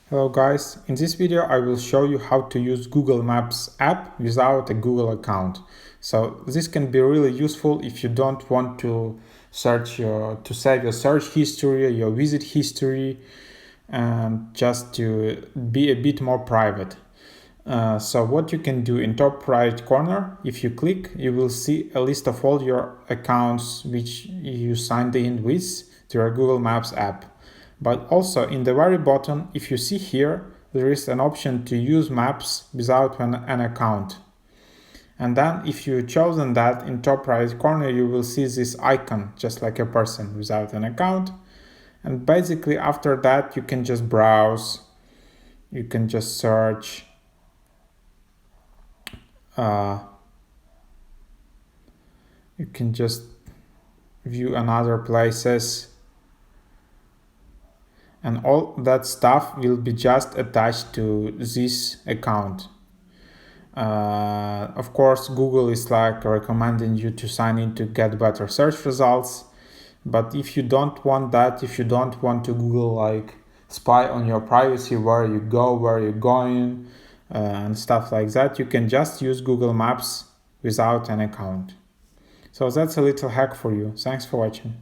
Hello guys, in this video I will show you how to use Google Maps app without a Google account. So this can be really useful if you don't want to save your search history, your visit history, and just to be a bit more private. So what you can do in top right corner, if you click, you will see a list of all your accounts which you signed in with to your Google Maps app. But also in the very bottom, if you see here, there is an option to use maps without an account. And then if you've chosen that, in top right corner, you will see this icon, just like a person without an account. And basically after that, you can just browse, you can just search, you can just view another places, and all that stuff will be just attached to this account. Of course, Google is like recommending you to sign in to get better search results. But if you don't want that, if you don't want to Google like spy on your privacy, where you go, where you're going, and stuff like that, you can just use Google Maps without an account. So that's a little hack for you. Thanks for watching.